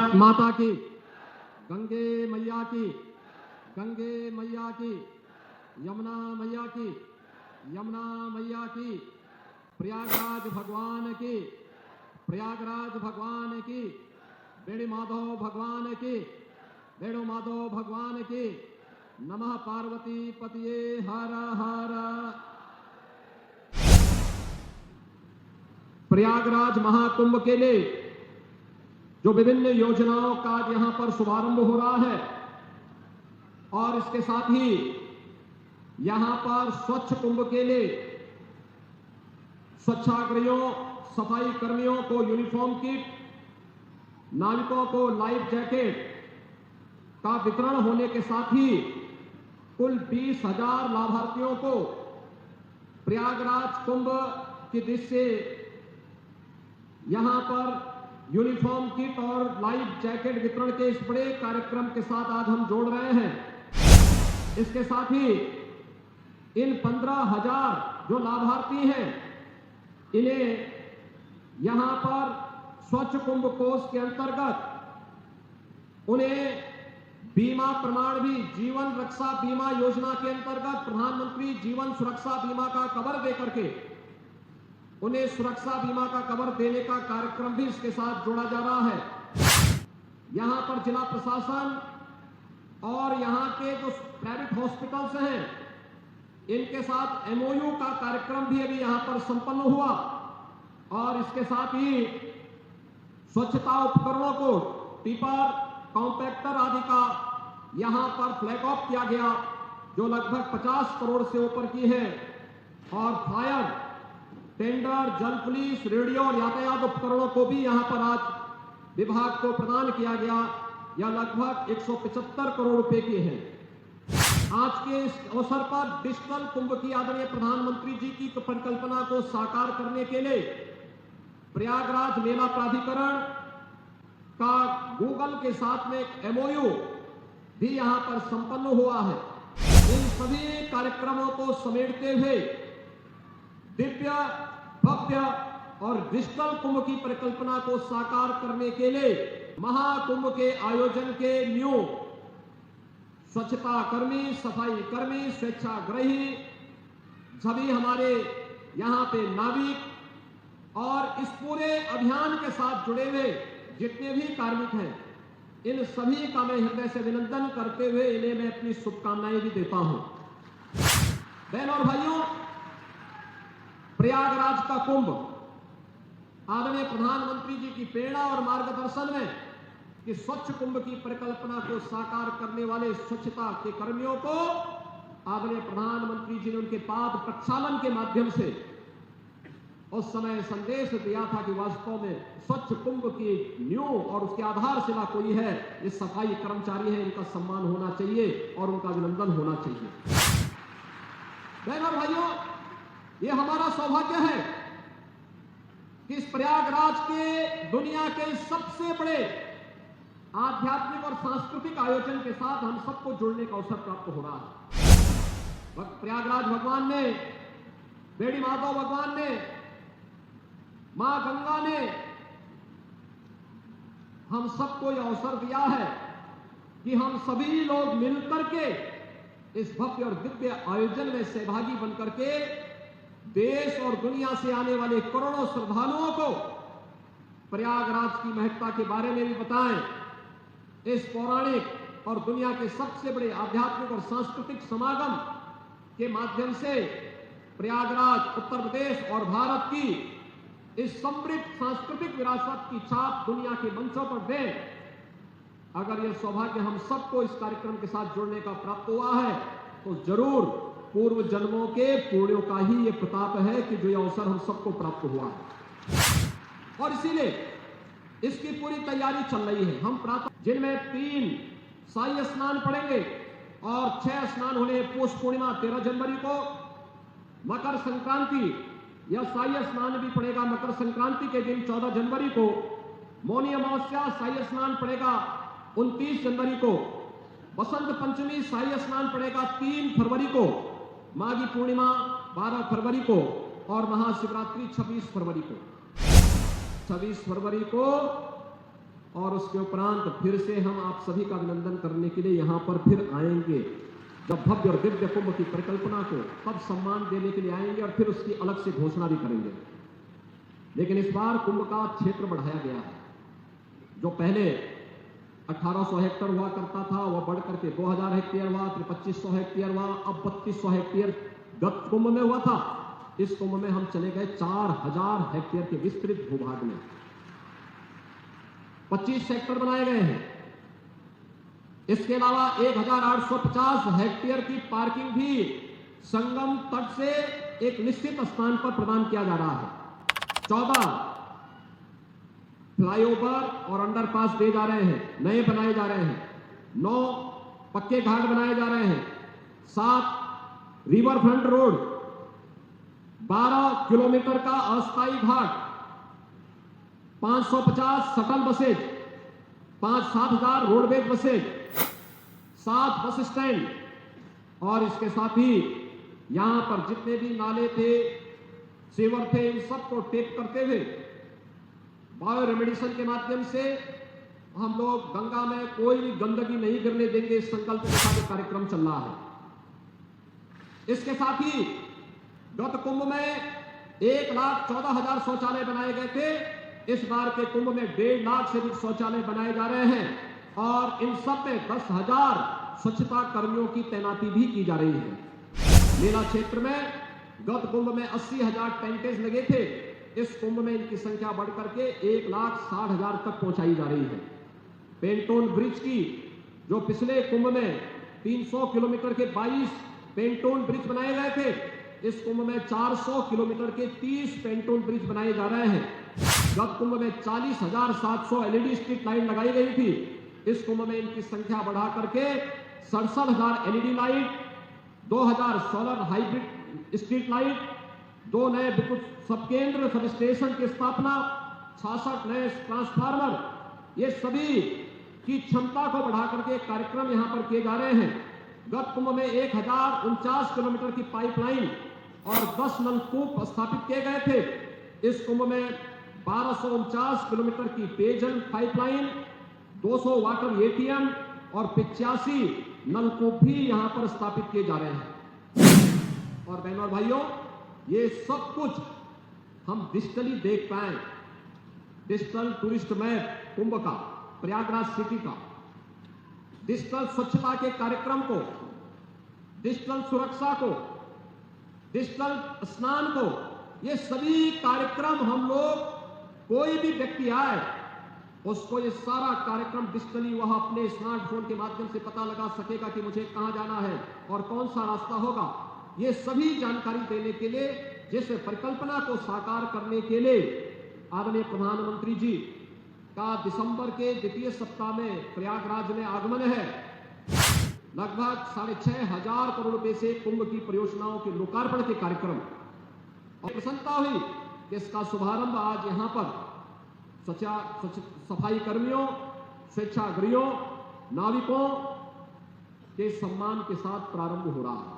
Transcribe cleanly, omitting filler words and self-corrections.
भारत माता की, गंगे मैया की, गंगे मैया की, यमुना मैया की, यमुना मैया की, प्रयागराज भगवान की, प्रयागराज भगवान की, वेणु माधव भगवान की, वेणु माधव भगवान की। नमः पार्वती पतिये हर हर। प्रयागराज महाकुंभ के लिए जो विभिन्न योजनाओं का यहां पर शुभारंभ हो रहा है और इसके साथ ही यहां पर स्वच्छ कुंभ के लिए स्वच्छाग्रहियों, सफाई कर्मियों को यूनिफॉर्म किट, नाविकों को लाइफ जैकेट का वितरण होने के साथ ही कुल 20,000 लाभार्थियों को प्रयागराज कुंभ की दृष्टि से यहां पर यूनिफॉर्म किट और लाइफ जैकेट वितरण के इस बड़े कार्यक्रम के साथ आज हम जोड़ रहे हैं। इसके साथ ही इन 15,000 जो लाभार्थी हैं, इन्हें यहां पर स्वच्छ कुंभ कोष के अंतर्गत उन्हें बीमा प्रमाण भी, जीवन रक्षा बीमा योजना के अंतर्गत प्रधानमंत्री जीवन सुरक्षा बीमा का कवर देकर के उन्हें सुरक्षा बीमा का कवर देने का कार्यक्रम भी इसके साथ जोड़ा जा रहा है। यहां पर जिला प्रशासन और यहां के जो प्राइवेट हॉस्पिटल्स हैं, इनके साथ एमओयू का कार्यक्रम भी अभी यहां पर संपन्न हुआ और इसके साथ ही स्वच्छता उपकरणों को, टिपर, कॉम्पैक्टर आदि का यहां पर फ्लैग ऑफ किया गया, जो लगभग 50 करोड़ से ऊपर की है। और फायर टेंडर, जल पुलिस, रेडियो और यातायात उपकरणों को भी यहां पर आज विभाग को प्रदान किया गया। यह लगभग 175 करोड़ रुपए की है। आज के इस अवसर पर डिजिटल कुंभ की आदरणीय प्रधानमंत्री जी की परिकल्पना को साकार करने के लिए प्रयागराज मेला प्राधिकरण का गूगल के साथ में एक एमओयू भी यहां पर संपन्न हुआ है। इन सभी कार्यक्रमों को समेटते हुए दिव्य, भव्य और डिजिटल कुंभ की परिकल्पना को साकार करने के लिए महाकुंभ के आयोजन के न्यू स्वच्छता कर्मी, सफाई कर्मी, स्वेच्छाग्रही, सभी हमारे यहां पे नाविक और इस पूरे अभियान के साथ जुड़े हुए जितने भी कार्मिक हैं, इन सभी का मैं हृदय से अभिनंदन करते हुए इन्हें मैं अपनी शुभकामनाएं भी देता हूं। बहनों और भाइयों, प्रयागराज का कुंभ आदरणीय प्रधानमंत्री जी की प्रेरणा और मार्गदर्शन में कि स्वच्छ कुंभ की परिकल्पना को साकार करने वाले स्वच्छता के कर्मियों को आदरणीय प्रधानमंत्री जी ने उनके पाद प्रक्षालन के माध्यम से उस समय संदेश दिया था कि वास्तव में स्वच्छ कुंभ की नींव और उसके आधारशिला कोई है, ये सफाई कर्मचारी है, इनका सम्मान होना चाहिए और उनका अभिनंदन होना चाहिए। बहनों भाइयों, ये हमारा सौभाग्य है कि इस प्रयागराज के दुनिया के सबसे बड़े आध्यात्मिक और सांस्कृतिक आयोजन के साथ हम सबको जुड़ने का अवसर प्राप्त हो रहा है। प्रयागराज भगवान ने, वेणु माधव भगवान ने, मां गंगा ने हम सबको यह अवसर दिया है कि हम सभी लोग मिलकर के इस भव्य और दिव्य आयोजन में सहभागी बनकर के देश और दुनिया से आने वाले करोड़ों श्रद्धालुओं को प्रयागराज की महत्ता के बारे में भी बताएं। इस पौराणिक और दुनिया के सबसे बड़े आध्यात्मिक और सांस्कृतिक समागम के माध्यम से प्रयागराज उत्तर प्रदेश और भारत की इस समृद्ध सांस्कृतिक विरासत की छाप दुनिया के मंचों पर दें। अगर यह सौभाग्य हम सबको इस कार्यक्रम के साथ जुड़ने का प्राप्त हुआ है तो जरूर पूर्व जन्मों के पुण्यों का ही यह प्रताप है कि जो यह अवसर हम सबको प्राप्त हुआ है। और इसीलिए इसकी पूरी तैयारी चल रही है। हम प्रातः, जिनमें 3 शाही स्नान पड़ेंगे और 6 स्नान होने पौष पूर्णिमा 13 जनवरी को, मकर संक्रांति यह शाही स्नान भी पड़ेगा मकर संक्रांति के दिन 14 जनवरी को, मौनी अमावस्या शाही स्नान पड़ेगा 29 जनवरी को, बसंत पंचमी शाही स्नान पड़ेगा 3 फरवरी को, माघी पूर्णिमा 12 फरवरी को और महाशिवरात्रि 26 फरवरी को। 26 फरवरी को और उसके उपरांत फिर से हम आप सभी का अभिनंदन करने के लिए यहाँ पर फिर आएंगे। जब भव्य और दिव्य कुंभ की परिकल्पना को तब सम्मान देने के लिए आएंगे और फिर उसकी अलग से घोषणा भी करेंगे। लेकिन इस बार कुंभ का क्षेत्र बढ़ाया गया है। जो पहले 1800 हेक्टेयर हुआ करता था वह बढ़ करके 2000 हेक्टेयर हुआ, फिर 2500 हेक्टेयर हुआ, अब 3200 हेक्टेयर गत कुंभ में हुआ था। इस कुंभ में हम चले गए 4000 हेक्टेयर के विस्तृत भूभाग में। 25 सेक्टर बनाए गए हैं। इसके अलावा 1850 हेक्टेयर की पार्किंग भी संगम तट से एक निश्चित स्थान पर प्रदान किया जा रहा है। 14 फ्लाईओवर और अंडरपास दिए जा रहे हैं, नए बनाए जा रहे हैं। 9 पक्के घाट बनाए जा रहे हैं। 7 रिवर फ्रंट रोड, 12 किलोमीटर का अस्थायी घाट, 550 shuttle buses, 5-7 roadways buses, 7 bus stand और इसके साथ ही यहां पर जितने भी नाले थे, सीवर थे, इन सबको टेप करते हुए बायो रेमेडिएशन के माध्यम से हम लोग गंगा में कोई भी गंदगी नहीं गिरने देंगे, इस संकल्प के साथ कार्यक्रम चल रहा है। इसके साथ ही गत कुंभ में 1,14,000 शौचालय बनाए गए थे। इस बार के कुंभ में 1.5 लाख से अधिक शौचालय बनाए जा रहे हैं और इन सब में 10,000 स्वच्छता कर्मियों की तैनाती भी की जा रही है। मेला क्षेत्र में गत कुंभ में 80,000 टेंटेज लगे थे। इस कुंभ में इनकी संख्या बढ़कर के 1,60,000 तक पहुंचाई जा रही है। पेंटोन ब्रिज की जो पिछले कुंभ में 300 किलोमीटर के 22 पेंटोन ब्रिज बनाए गए थे, इस कुंभ में 400 किलोमीटर के 30 पेंटोन ब्रिज बनाए जा रहे हैं। गत कुंभ में 40,700 एलईडी स्ट्रीट लाइट लगाई गई थी। इस कुंभ में इनकी संख्या बढ़ा करके 67,000 LED light, 2,000 solar hybrid street light, 2 नए विद्युत सब केंद्र सब स्टेशन की स्थापना, 66 नए ट्रांसफार्मर, ये सभी की क्षमता को बढ़ा करके कार्यक्रम यहां पर किए जा रहे हैं। गत कुंभ में 1049 किलोमीटर की पाइपलाइन और 10 नलकूप स्थापित किए गए थे। इस कुंभ में 1249 किलोमीटर की पेयजल पाइपलाइन, 200 वाटर एटीएम और 85 नलकूप भी यहां पर स्थापित किए जा रहे हैं। और बहनों और भाइयों, ये सब कुछ हम डिजिटली देख पाए। डिजिटल टूरिस्ट मैप कुंभ का, प्रयागराज सिटी का, डिजिटल स्वच्छता के कार्यक्रम को, डिजिटल सुरक्षा को, डिजिटल स्नान को, ये सभी कार्यक्रम हम लोग, कोई भी व्यक्ति आए उसको ये सारा कार्यक्रम डिजिटली वह अपने स्मार्टफोन के माध्यम से पता लगा सकेगा कि मुझे कहां जाना है और कौन सा रास्ता होगा। ये सभी जानकारी देने के लिए, जिस परिकल्पना को साकार करने के लिए आदरणीय प्रधानमंत्री जी का दिसंबर के द्वितीय सप्ताह में प्रयागराज में आगमन है। लगभग 6,500 करोड़ रुपए से कुंभ की परियोजनाओं के लोकार्पण के कार्यक्रम, और प्रसन्नता हुई कि इसका शुभारंभ आज यहां पर सफाई कर्मियों, स्वेच्छाग्रहियों, नाविकों के सम्मान के साथ प्रारंभ हो रहा है।